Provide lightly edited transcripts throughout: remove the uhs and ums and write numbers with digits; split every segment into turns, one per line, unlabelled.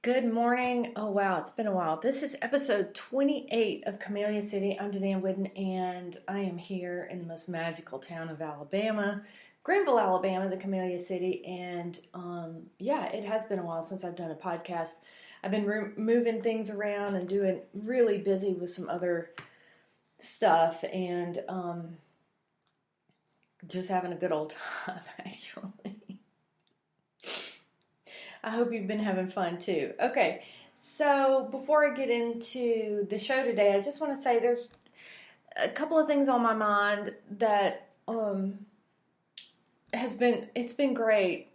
Good morning. Oh, wow, it's been a while. This is episode 28 of Camellia City. I'm Danae Whidden, and I am here in the most magical town of Alabama, Greenville, Alabama, the Camellia City. And yeah, it has been a while since I've done a podcast. I've been moving things around and doing really busy with some other stuff and just having a good old time, actually. I hope you've been having fun too. Okay, so before I get into the show today, I just want to say there's a couple of things on my mind that it's been great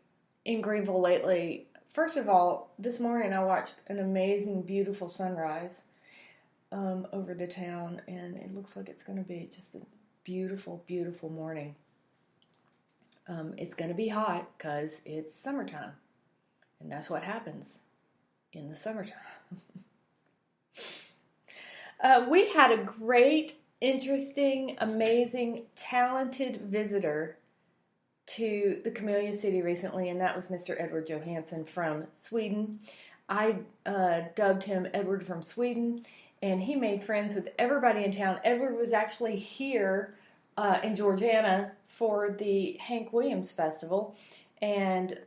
in Greenville lately. First of all, this morning I watched an amazing, beautiful sunrise over the town, and it looks like it's going to be just a beautiful, beautiful morning. It's going to be hot because it's summertime. And that's what happens in the summertime. We had a great, interesting, amazing, talented visitor to the Camellia City recently, and that was Mr. Edward Johansson from Sweden. I dubbed him Edward from Sweden, and he made friends with everybody in town. Edward was actually here in Georgiana for the Hank Williams Festival, and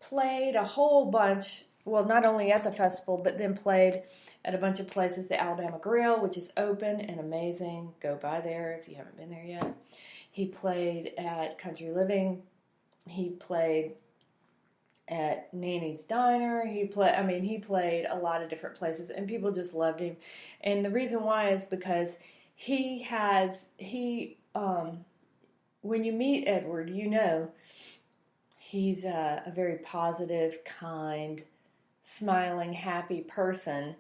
played a whole bunch, well, not only at the festival, but then played at a bunch of places. The Alabama Grill, which is open and amazing. Go by there if you haven't been there yet. He played at Country Living. He played at Nanny's Diner. He played a lot of different places, and people just loved him. And the reason why is because when you meet Edward, you know, he's a very positive, kind, smiling, happy person.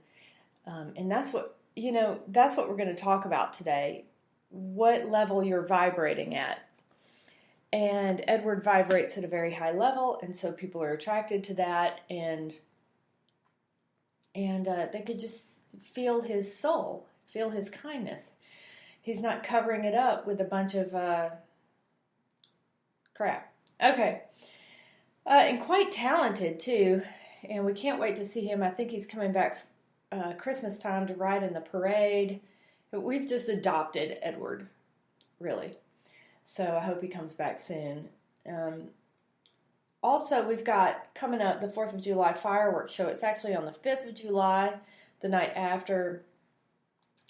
And that's what we're going to talk about today. What level you're vibrating at. And Edward vibrates at a very high level, and so people are attracted to that, and they could just feel his soul, feel his kindness. He's not covering it up with a bunch of crap. Okay. And quite talented, too. And we can't wait to see him. I think he's coming back Christmas time to ride in the parade. But we've just adopted Edward, really. So I hope he comes back soon. Also, we've got coming up the 4th of July fireworks show. It's actually on the 5th of July, the night after.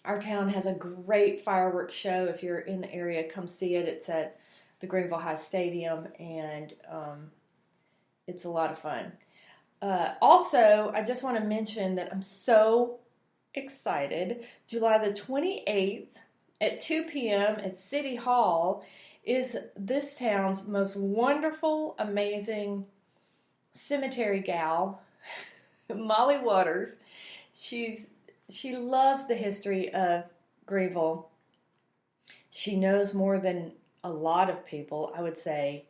Our town has a great fireworks show. If you're in the area, come see it. It's at the Greenville High Stadium, and it's a lot of fun. Also, I just want to mention that I'm so excited. July the 28th at 2 p.m. at City Hall is this town's most wonderful, amazing cemetery gal, Molly Waters. She loves the history of Greenville. She knows more than a lot of people, I would say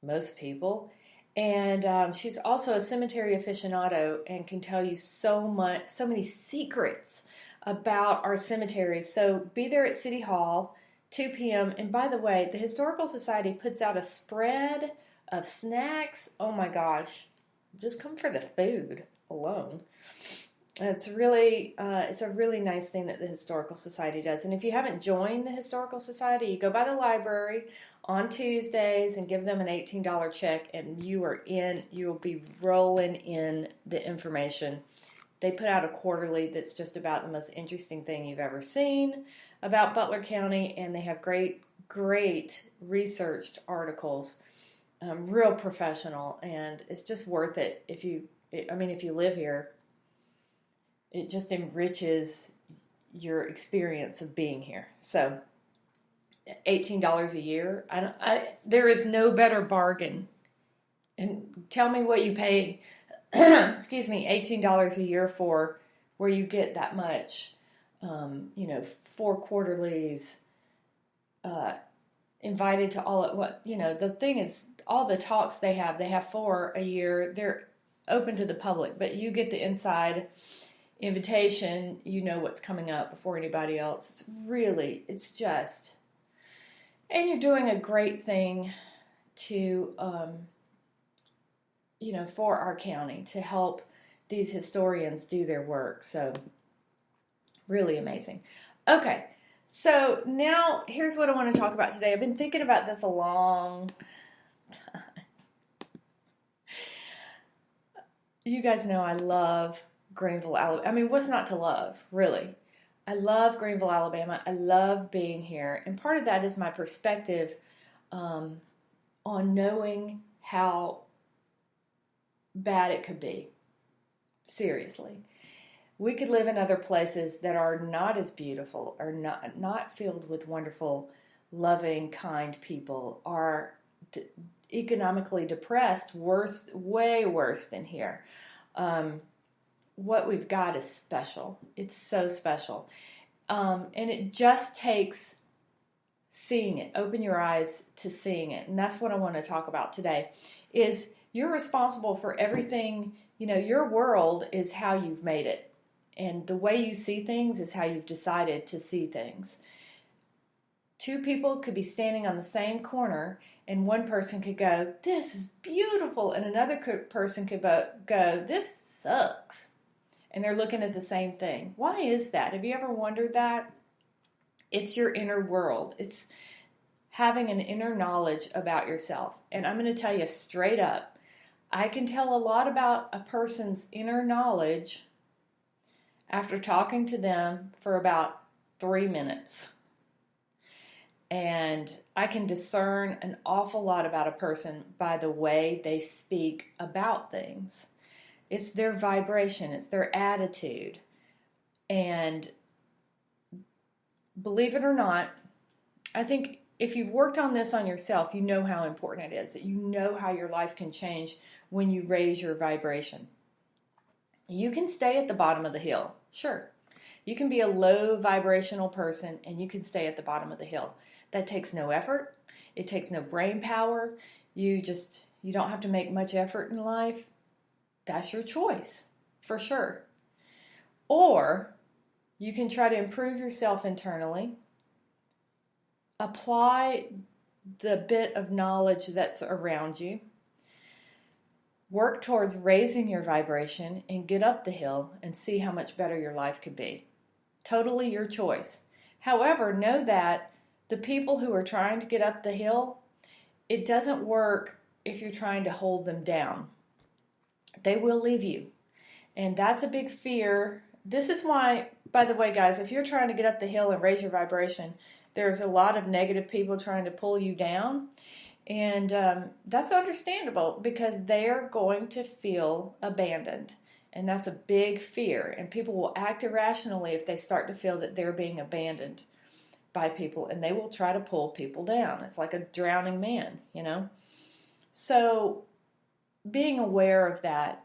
most people. And she's also a cemetery aficionado and can tell you so many secrets about our cemeteries. So be there at City Hall, 2 p.m. And by the way, the Historical Society puts out a spread of snacks. Oh my gosh, just come for the food alone. It's a really nice thing that the Historical Society does. And if you haven't joined the Historical Society, you go by the library on Tuesdays and give them an $18 check, and you will be rolling in the information. They put out a quarterly that's just about the most interesting thing you've ever seen about Butler County, and they have great researched articles, real professional, and it's just worth it if you live here. It just enriches your experience of being here. So, $18 a year. There is no better bargain. And tell me what you pay. Excuse me, $18 a year for, where you get that much. 4 quarterlies. Invited to all at what. The thing is, all the talks they have 4 a year. They're open to the public, but you get the inside invitation. You know what's coming up before anybody else. And you're doing a great thing to for our county to help these historians do their work. So really amazing. Okay, so now here's what I want to talk about today. I've been thinking about this a long time. You guys know I love Greenville, Alabama. I mean, what's not to love, really? I love Greenville, Alabama. I love being here. And part of that is my perspective on knowing how bad it could be. Seriously. We could live in other places that are not as beautiful, or not filled with wonderful, loving, kind people, are economically depressed, way worse than here. What we've got is special. It's so special. And it just takes seeing it. Open your eyes to seeing it. And that's what I want to talk about today, is you're responsible for everything. Your world is how you've made it. And the way you see things is how you've decided to see things. Two people could be standing on the same corner, and one person could go, "This is beautiful," and another person could go, "This sucks." And they're looking at the same thing. Why is that? Have you ever wondered that? It's your inner world. It's having an inner knowledge about yourself. And I'm going to tell you straight up, I can tell a lot about a person's inner knowledge after talking to them for about 3 minutes. And I can discern an awful lot about a person by the way they speak about things. It's their vibration, it's their attitude. And believe it or not, I think if you've worked on this on yourself, you know how important it is, that you know how your life can change when you raise your vibration. You can stay at the bottom of the hill, sure. You can be a low vibrational person and you can stay at the bottom of the hill. That takes no effort. It takes no brain power. You don't have to make much effort in life. That's your choice, for sure. Or you can try to improve yourself internally, apply the bit of knowledge that's around you, work towards raising your vibration, and get up the hill and see how much better your life could be. Totally your choice. However, know that the people who are trying to get up the hill, it doesn't work if you're trying to hold them down. They will leave you. And that's a big fear. This is why, by the way, guys, if you're trying to get up the hill and raise your vibration, there's a lot of negative people trying to pull you down. And that's understandable because they're going to feel abandoned. And that's a big fear. And people will act irrationally if they start to feel that they're being abandoned by people. And they will try to pull people down. It's like a drowning man, So being aware of that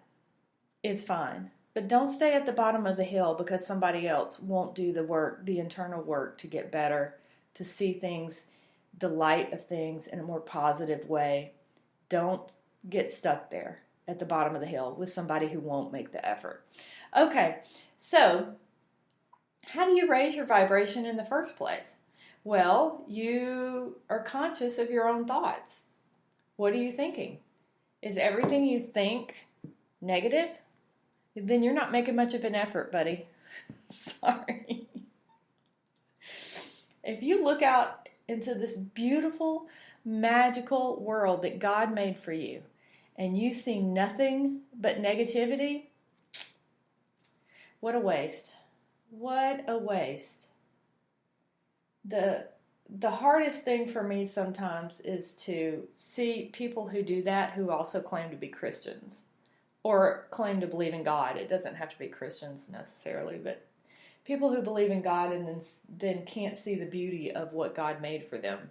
is fine. But don't stay at the bottom of the hill because somebody else won't do the work, the internal work to get better, to see things, the light of things in a more positive way. Don't get stuck there at the bottom of the hill with somebody who won't make the effort. Okay, so how do you raise your vibration in the first place? Well, you are conscious of your own thoughts. What are you thinking? Is everything you think negative? Then you're not making much of an effort, buddy. Sorry. If you look out into this beautiful, magical world that God made for you, and you see nothing but negativity, what a waste. What a waste. The hardest thing for me sometimes is to see people who do that who also claim to be Christians or claim to believe in God. It doesn't have to be Christians necessarily, but people who believe in God and then can't see the beauty of what God made for them,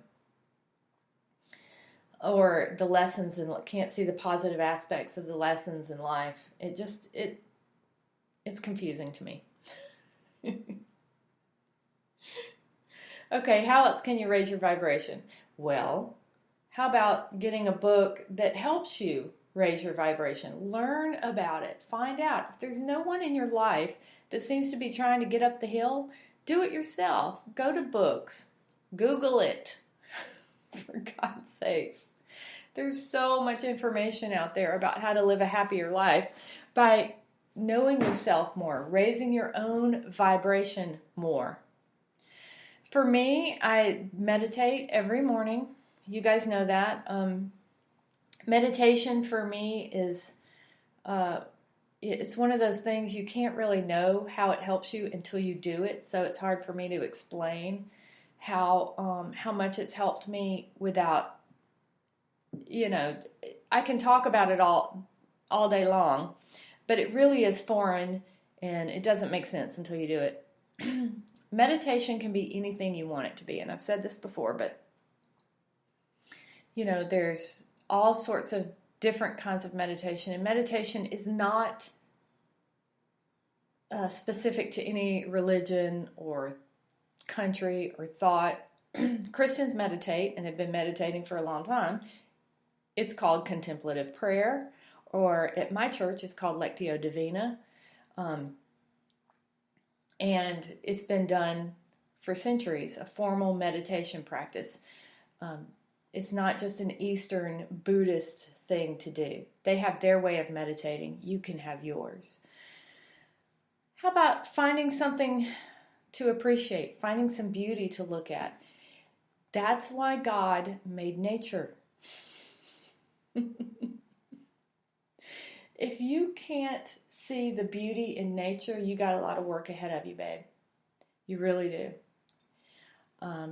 or the lessons, and can't see the positive aspects of the lessons in life. It's confusing to me. Okay, how else can you raise your vibration? Well, how about getting a book that helps you raise your vibration? Learn about it. Find out. If there's no one in your life that seems to be trying to get up the hill, do it yourself. Go to books. Google it. For God's sakes. There's so much information out there about how to live a happier life by knowing yourself more, raising your own vibration more. For me, I meditate every morning. You guys know that. Meditation for me is it's one of those things you can't really know how it helps you until you do it. So it's hard for me to explain how much it's helped me without, I can talk about it all day long, but it really is foreign and it doesn't make sense until you do it. Meditation can be anything you want it to be, and I've said this before, but there's all sorts of different kinds of meditation, and meditation is not specific to any religion or country or thought. Christians meditate and have been meditating for a long time. It's called contemplative prayer, or at my church it's called Lectio Divina, and it's been done for centuries, a formal meditation practice. It's not just an Eastern Buddhist thing to do. They have their way of meditating. You can have yours. How about finding something to appreciate, finding some beauty to look at? That's why God made nature. If you can't see the beauty in nature, you got a lot of work ahead of you, babe. You really do.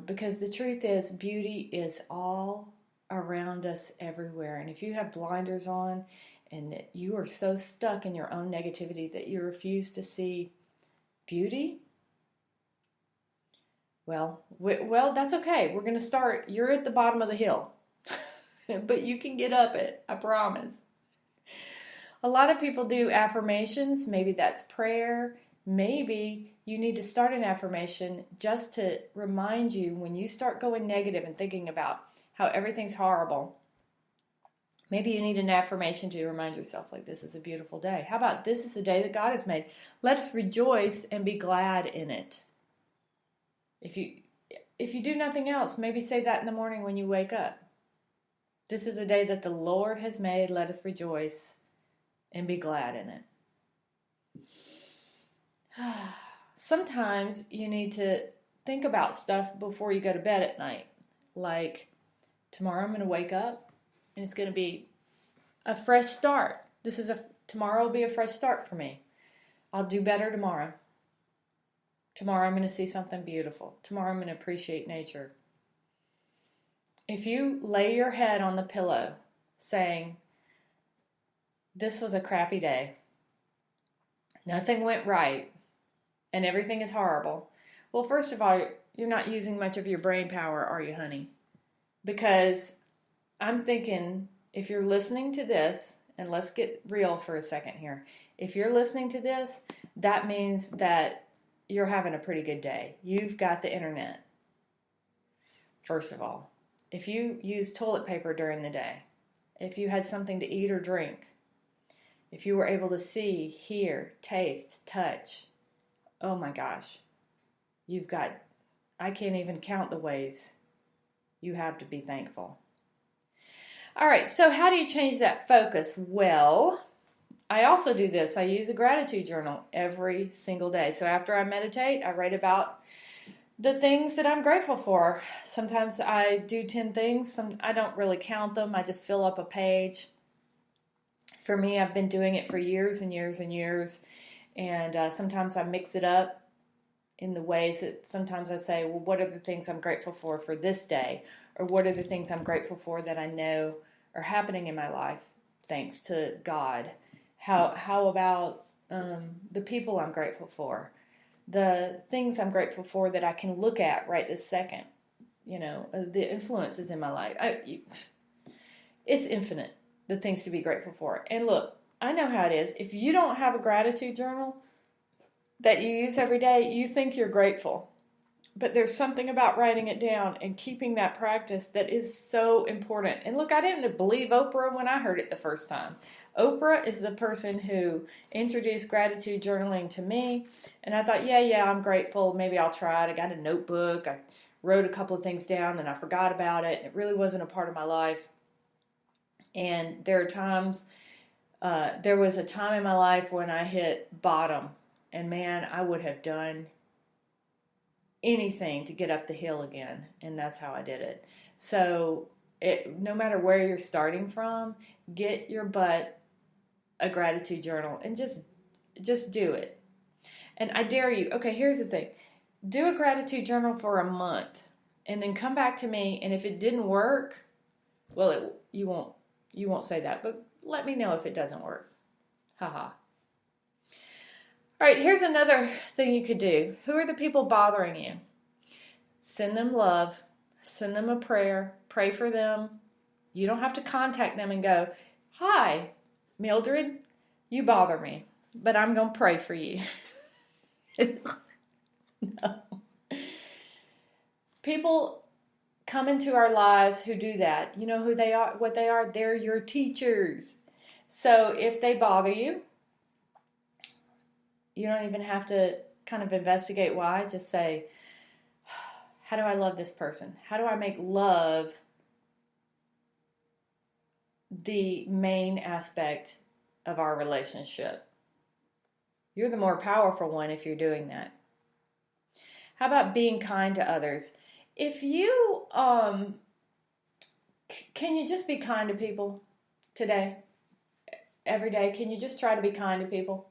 Because the truth is, beauty is all around us everywhere. And if you have blinders on and you are so stuck in your own negativity that you refuse to see beauty, well, that's okay. We're going to start. You're at the bottom of the hill, but you can get up it. I promise. A lot of people do affirmations. Maybe that's prayer. Maybe you need to start an affirmation just to remind you when you start going negative and thinking about how everything's horrible. Maybe you need an affirmation to remind yourself, like, this is a beautiful day. How about this is a day that God has made? Let us rejoice and be glad in it. If you do nothing else, maybe say that in the morning when you wake up. This is a day that the Lord has made. Let us rejoice and be glad in it. Sometimes you need to think about stuff before you go to bed at night. Like, tomorrow I'm going to wake up and it's going to be a fresh start. Tomorrow will be a fresh start for me. I'll do better tomorrow. Tomorrow I'm going to see something beautiful. Tomorrow I'm going to appreciate nature. If you lay your head on the pillow saying, this was a crappy day, nothing went right, and everything is horrible, well, first of all, you're not using much of your brain power, are you, honey? Because I'm thinking, if you're listening to this, and let's get real for a second here. If you're listening to this, that means that you're having a pretty good day. You've got the internet. First of all, if you use toilet paper during the day, if you had something to eat or drink, if you were able to see, hear, taste, touch, oh my gosh, I can't even count the ways you have to be thankful. All right, so how do you change that focus? Well, I also do this. I use a gratitude journal every single day. So after I meditate, I write about the things that I'm grateful for. Sometimes I do 10 things. I don't really count them. I just fill up a page. For me, I've been doing it for years and years and years. And sometimes I mix it up in the ways that sometimes I say, well, what are the things I'm grateful for this day? Or what are the things I'm grateful for that I know are happening in my life, thanks to God? How about the people I'm grateful for? The things I'm grateful for that I can look at right this second. The influences in my life. It's infinite, the things to be grateful for. And look, I know how it is. If you don't have a gratitude journal that you use every day, you think you're grateful. But there's something about writing it down and keeping that practice that is so important. And look, I didn't believe Oprah when I heard it the first time. Oprah is the person who introduced gratitude journaling to me. And I thought, yeah, I'm grateful. Maybe I'll try it. I got a notebook. I wrote a couple of things down and I forgot about it. It really wasn't a part of my life. And there are times, there was a time in my life when I hit bottom, and man, I would have done anything to get up the hill again, and that's how I did it. So no matter where you're starting from, get your butt a gratitude journal and just do it. And I dare you. Okay, here's the thing. Do a gratitude journal for a month and then come back to me, and if it didn't work, well, you won't say that, but let me know if it doesn't work. Haha. All right, here's another thing you could do. Who are the people bothering you? Send them love. Send them a prayer. Pray for them. You don't have to contact them and go, "Hi, Mildred, you bother me, but I'm going to pray for you." No. People come into our lives who do that. You know who they are, what they are? They're your teachers. So if they bother you, you don't even have to kind of investigate why. Just say, how do I love this person? How do I make love the main aspect of our relationship? You're the more powerful one if you're doing that. How about being kind to others? If you, can you just be kind to people today? Every day, can you just try to be kind to people?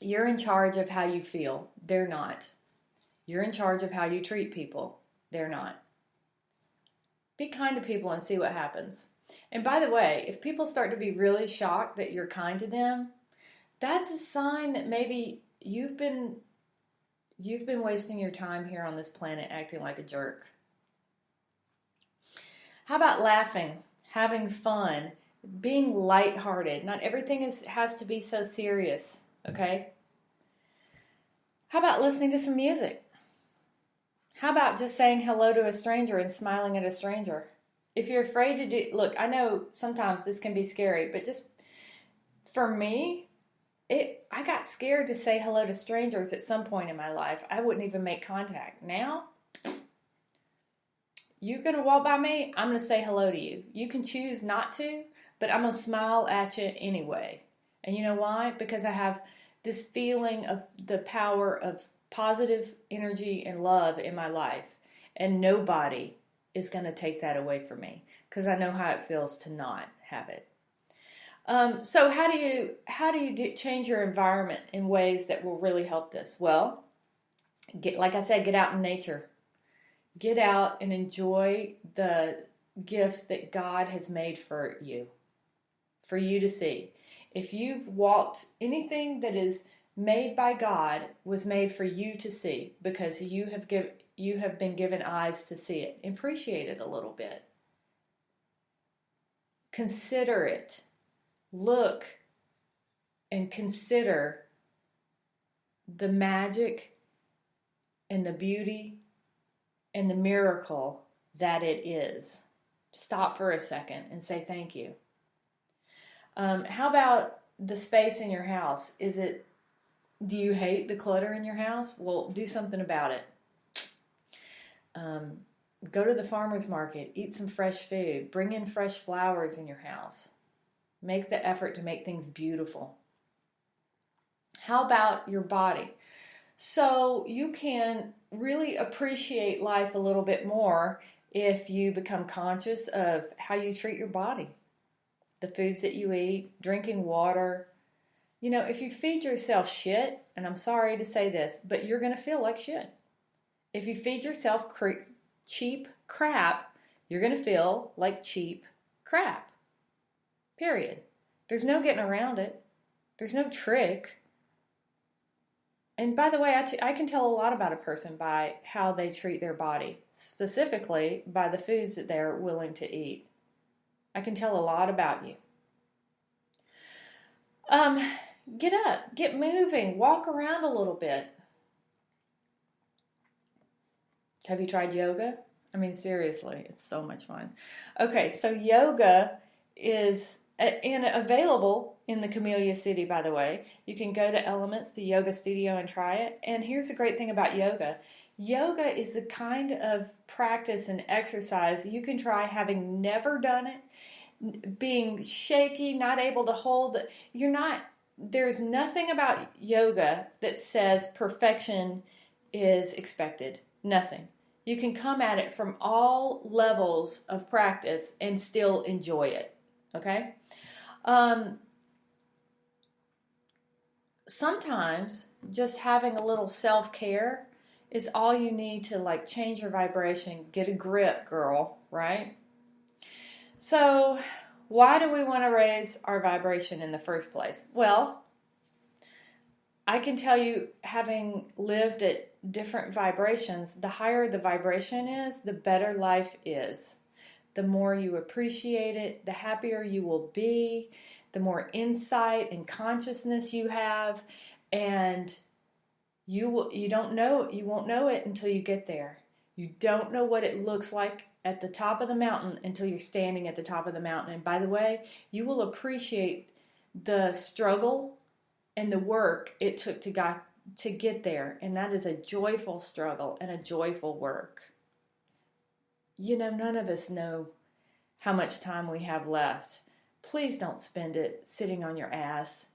You're in charge of how you feel. They're not. You're in charge of how you treat people. They're not. Be kind to people and see what happens. And by the way, if people start to be really shocked that you're kind to them, that's a sign that maybe you've been wasting your time here on this planet acting like a jerk. How about laughing, having fun, being lighthearted? Not everything has to be so serious, okay? How about listening to some music? How about just saying hello to a stranger and smiling at a stranger? If you're afraid to do, look, I know sometimes this can be scary, but just for me, I got scared to say hello to strangers at some point in my life. I wouldn't even make contact. Now, you're going to walk by me, I'm going to say hello to you. You can choose not to, but I'm going to smile at you anyway. And you know why? Because I have this feeling of the power of positive energy and love in my life. And nobody is going to take that away from me because I know how it feels to not have it. So how do you change your environment in ways that will really help this? Well, like I said, get out in nature. Get out and enjoy the gifts that God has made for you to see. If you've walked, anything that is made by God was made for you to see because you have been given eyes to see it. Appreciate it a little bit. Consider it. Look and consider the magic and the beauty and the miracle that it is. Stop for a second and say thank you. How about the space in your house? Do you hate the clutter in your house? Well, do something about it. Go to the farmer's market, eat some fresh food, bring in fresh flowers in your house. Make the effort to make things beautiful. How about your body? So you can really appreciate life a little bit more if you become conscious of how you treat your body. The foods that you eat, drinking water. You know, if you feed yourself shit, and I'm sorry to say this, but you're going to feel like shit. If you feed yourself cheap crap, you're going to feel like cheap crap. Period. There's no getting around it. There's no trick. And by the way, I can tell a lot about a person by how they treat their body, specifically by the foods that they're willing to eat. I can tell a lot about you. Get up, get moving, walk around a little bit. Have you tried yoga? I mean, seriously, it's so much fun. Okay, so yoga is available in the Camellia City, by the way. You can go to Elements, the yoga studio, and try it. And here's the great thing about yoga. Yoga is the kind of practice and exercise you can try having never done it, being shaky, not able to hold. There's nothing about yoga that says perfection is expected. Nothing. You can come at it from all levels of practice and still enjoy it. Okay? Sometimes just having a little self-care is all you need to like change your vibration, get a grip, girl, right? So, why do we want to raise our vibration in the first place? Well, I can tell you, having lived at different vibrations, the higher the vibration is, the better life is. The more you appreciate it, the happier you will be, the more insight and consciousness you have, and you won't know it until you get there. You don't know what it looks like at the top of the mountain until you're standing at the top of the mountain. And by the way, you will appreciate the struggle and the work it took to get there. And that is a joyful struggle and a joyful work. None of us know how much time we have left. Please don't spend it sitting on your ass,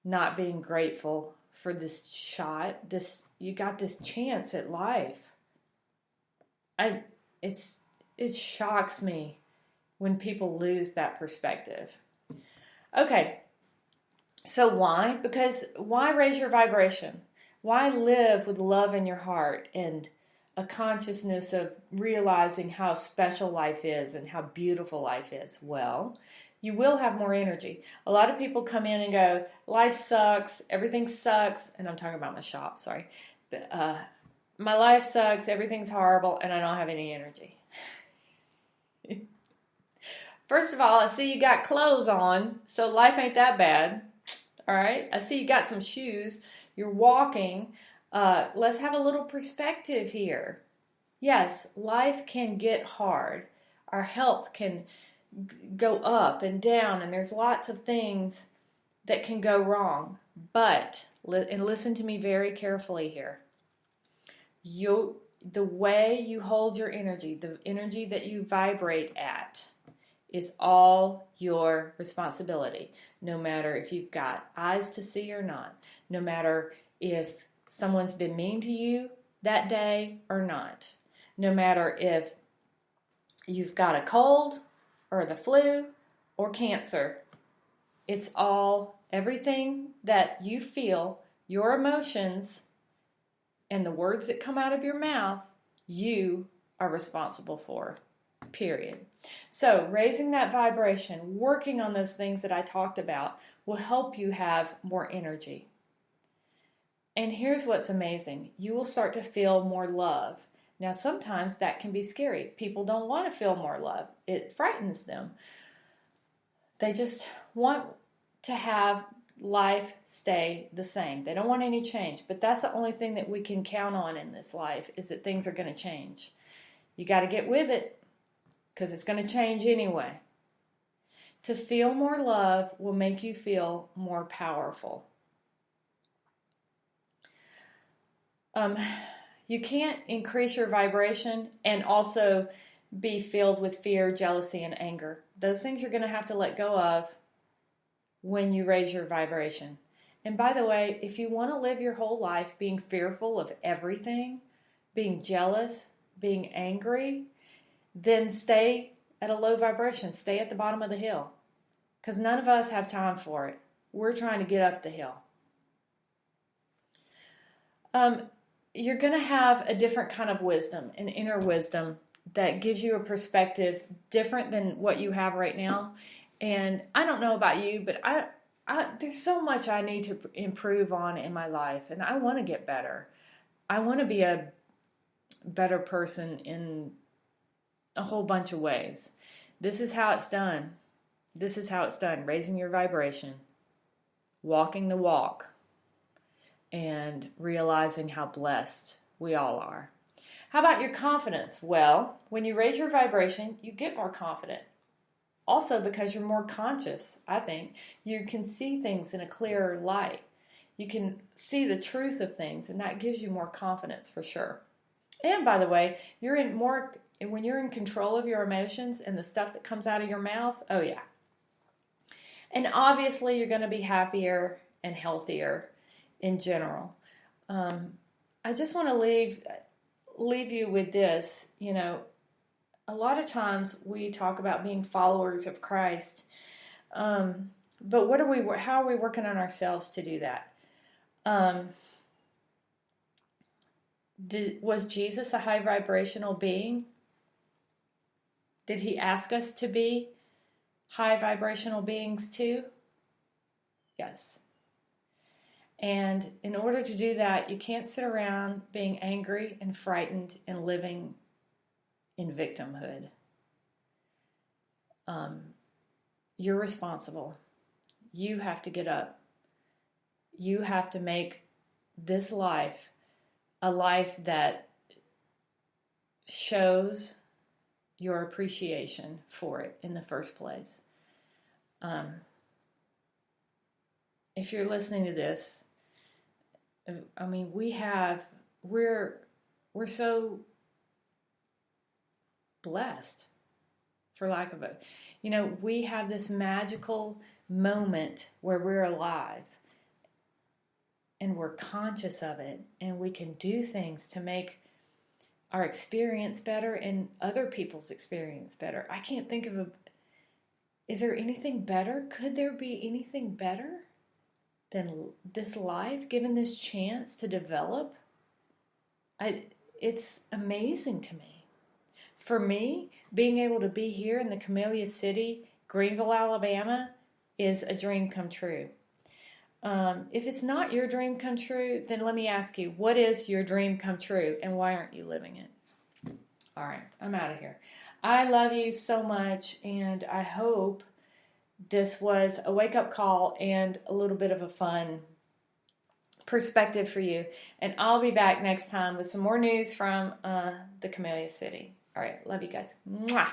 not being grateful for this shot. You got this chance at life. It shocks me when people lose that perspective. Okay. So why? Because why raise your vibration? Why live with love in your heart and a consciousness of realizing how special life is and how beautiful life is? Well, you will have more energy. A lot of people come in and go, life sucks, everything sucks, and I'm talking about my shop, sorry. My life sucks, everything's horrible, and I don't have any energy. First of all, I see you got clothes on, so life ain't that bad. All right? I see you got some shoes. You're walking. Let's have a little perspective here. Yes, life can get hard. Our health can go up and down, and there's lots of things that can go wrong. But, and listen to me very carefully here, the way you hold your energy, the energy that you vibrate at, is all your responsibility. No matter if you've got eyes to see or not. No matter if someone's been mean to you that day or not. No matter if you've got a cold or the flu or cancer. It's all, everything that you feel, your emotions, and the words that come out of your mouth, you are responsible for. Period. So raising that vibration, working on those things that I talked about, will help you have more energy. And here's what's amazing. You will start to feel more love. Now, sometimes that can be scary. People don't want to feel more love. It frightens them. They just want to have life stay the same. They don't want any change. But that's the only thing that we can count on in this life, is that things are going to change. You got to get with it, because it's going to change anyway. To feel more love will make you feel more powerful. You can't increase your vibration and also be filled with fear, jealousy, and anger. Those things you're going to have to let go of when you raise your vibration. And by the way, if you want to live your whole life being fearful of everything, being jealous, being angry, then stay at a low vibration. Stay at the bottom of the hill. Because none of us have time for it. We're trying to get up the hill. You're going to have a different kind of wisdom, an inner wisdom that gives you a perspective different than what you have right now. And I don't know about you, but there's so much I need to improve on in my life. And I want to get better. I want to be a better person in a whole bunch of ways. This is how it's done. This is how it's done. Raising your vibration. Walking the walk. And realizing how blessed we all are. How about your confidence? Well, when you raise your vibration, you get more confident. Also because you're more conscious, I think. You can see things in a clearer light. You can see the truth of things, and that gives you more confidence for sure. And by the way, when you're in control of your emotions and the stuff that comes out of your mouth, oh yeah. And obviously you're going to be happier and healthier in general. I just want to leave you with this. A lot of times we talk about being followers of Christ, but how are we working on ourselves to do that? Was Jesus a high vibrational being? Did he ask us to be high vibrational beings too? Yes. And in order to do that, you can't sit around being angry and frightened and living in victimhood. You're responsible. You have to get up. You have to make this life a life that shows your appreciation for it in the first place. If you're listening to this, I mean, we're so blessed, for lack of it. We have this magical moment where we're alive and we're conscious of it, and we can do things to make our experience better and other people's experience better. I can't think of is there anything better? Could there be anything better than this life, given this chance to develop? It's amazing to me. For me, being able to be here in the Camellia City, Greenville, Alabama, is a dream come true. If it's not your dream come true, then let me ask you, what is your dream come true, and why aren't you living it? All right, I'm out of here. I love you so much, and I hope this was a wake-up call and a little bit of a fun perspective for you. And I'll be back next time with some more news from the Camellia City. All right, love you guys. Mwah!